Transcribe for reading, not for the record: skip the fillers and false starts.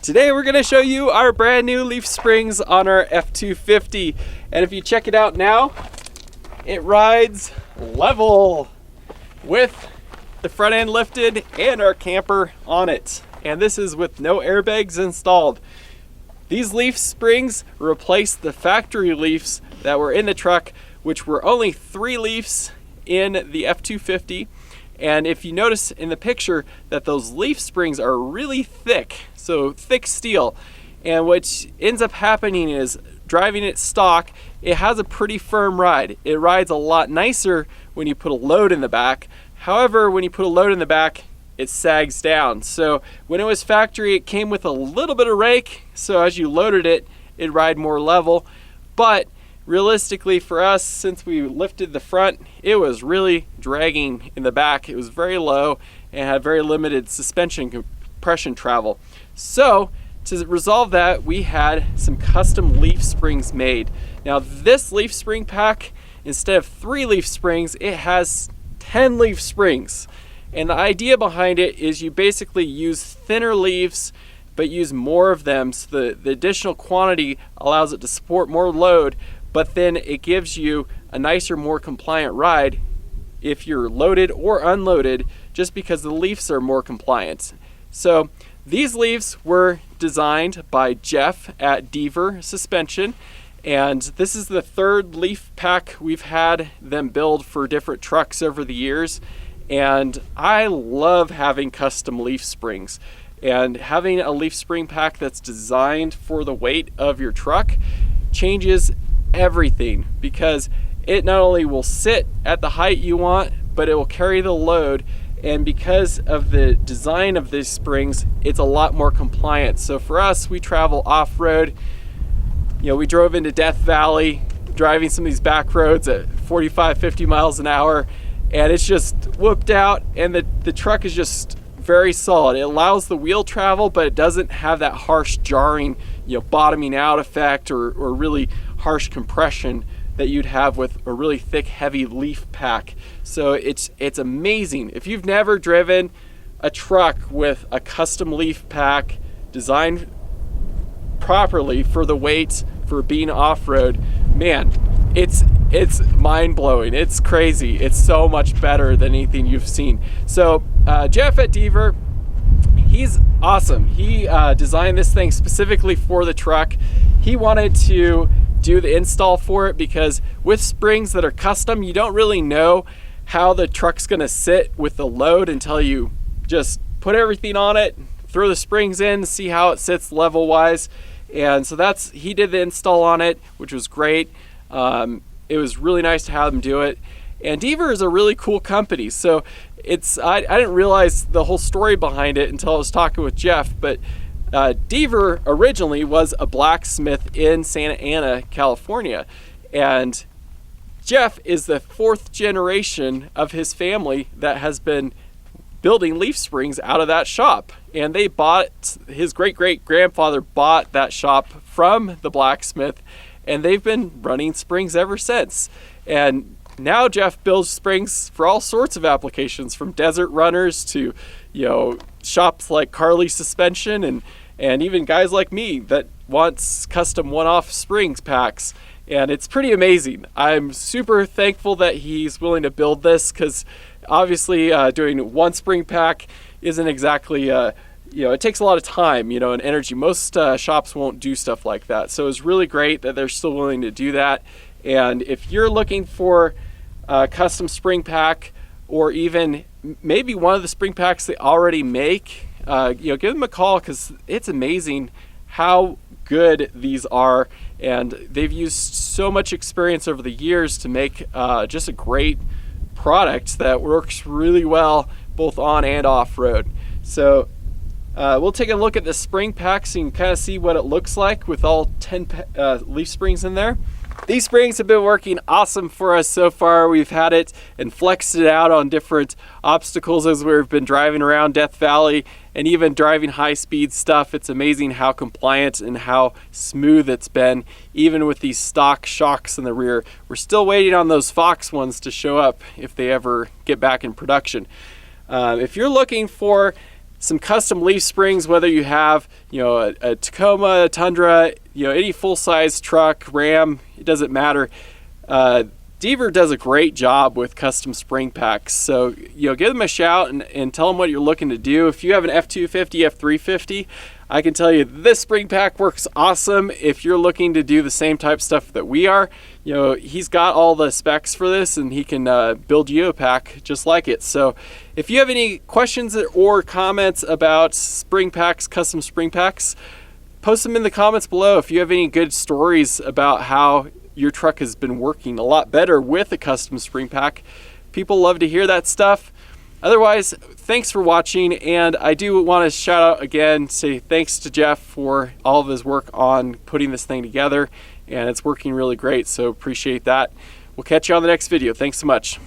Today we're going to show you our brand new leaf springs on our F250, and if you check it out now, it rides level with the front end lifted and our camper on it, and this is with no airbags installed. These leaf springs replace the factory leaves that were in the truck, which were only 3 leaves in the F250. And if you notice in the picture that those leaf springs are really thick, so thick steel, and what ends up happening is driving it stock, it has a pretty firm ride. It rides a lot nicer when you put a load in the back. However, when you put a load in the back, it sags down. So when it was factory, it came with a little bit of rake, so as you loaded it, it'd ride more level. But realistically for us, since we lifted the front, it was really dragging in the back. It was very low and had very limited suspension compression travel. So to resolve that, we had some custom leaf springs made. Now this leaf spring pack, instead of 3 leaf springs, it has 10 leaf springs. And the idea behind it is you basically use thinner leaves but use more of them, so the additional quantity allows it to support more load, but then it gives you a nicer, more compliant ride if you're loaded or unloaded, just because the leaves are more compliant. So these leaves were designed by Jeff at Deaver Suspension, and this is the 3rd leaf pack we've had them build for different trucks over the years. And I love having custom leaf springs, and having a leaf spring pack that's designed for the weight of your truck changes everything, because it not only will sit at the height you want, but it will carry the load. And because of the design of these springs, it's a lot more compliant. So for us, we travel off-road. You know, we drove into Death Valley, driving some of these back roads at 45, 50 miles an hour, and it's just whooped out, and the truck is just very solid. It allows the wheel travel, but it doesn't have that harsh jarring, bottoming out effect or really harsh compression that you'd have with a really thick, heavy leaf pack. So it's amazing. If you've never driven a truck with a custom leaf pack designed properly for the weight, for being off-road, man, it's mind-blowing. It's crazy. It's so much better than anything you've seen. So Jeff at Deaver, he's awesome. He designed this thing specifically for the truck. He wanted to do the install for it because with springs that are custom, you don't really know how the truck's going to sit with the load until you just put everything on it, throw the springs in, see how it sits level wise. And so he did the install on it, which was great. It was really nice to have them do it. And Deaver is a really cool company. So I didn't realize the whole story behind it until I was talking with Jeff, but Deaver originally was a blacksmith in Santa Ana, California. And Jeff is the 4th generation of his family that has been building leaf springs out of that shop. And his great-great-grandfather bought that shop from the blacksmith, and they've been running springs ever since. And now Jeff builds springs for all sorts of applications, from desert runners to, shops like Carly Suspension, and even guys like me that wants custom one-off springs packs. And it's pretty amazing. I'm super thankful that he's willing to build this, because obviously doing one spring pack isn't exactly it takes a lot of time, and energy. Most shops won't do stuff like that. So it's really great that they're still willing to do that. And if you're looking for a custom spring pack, or even maybe one of the spring packs they already make, give them a call, because it's amazing how good these are. And they've used so much experience over the years to make just a great product that works really well both on and off-road. So we'll take a look at the spring pack so you can kind of see what it looks like with all 10 leaf springs in there. These springs have been working awesome for us so far. We've had it and flexed it out on different obstacles as we've been driving around Death Valley and even driving high-speed stuff. It's amazing how compliant and how smooth it's been, even with these stock shocks in the rear. We're still waiting on those Fox ones to show up if they ever get back in production. If you're looking for some custom leaf springs, whether you have, you know, a Tacoma, a Tundra, you know, any full-size truck, Ram, it doesn't matter. Deaver does a great job with custom spring packs. So, you know, give them a shout and tell them what you're looking to do. If you have an F250, F350, I can tell you this spring pack works awesome. If you're looking to do the same type stuff that we are, you know, he's got all the specs for this, and he can build you a pack just like it. So if you have any questions or comments about spring packs, custom spring packs, post them in the comments below. If you have any good stories about how your truck has been working a lot better with a custom spring pack, people love to hear that stuff. Otherwise, thanks for watching, and I do want to shout out again, say thanks to Jeff for all of his work on putting this thing together, and it's working really great, so appreciate that. We'll catch you on the next video. Thanks so much.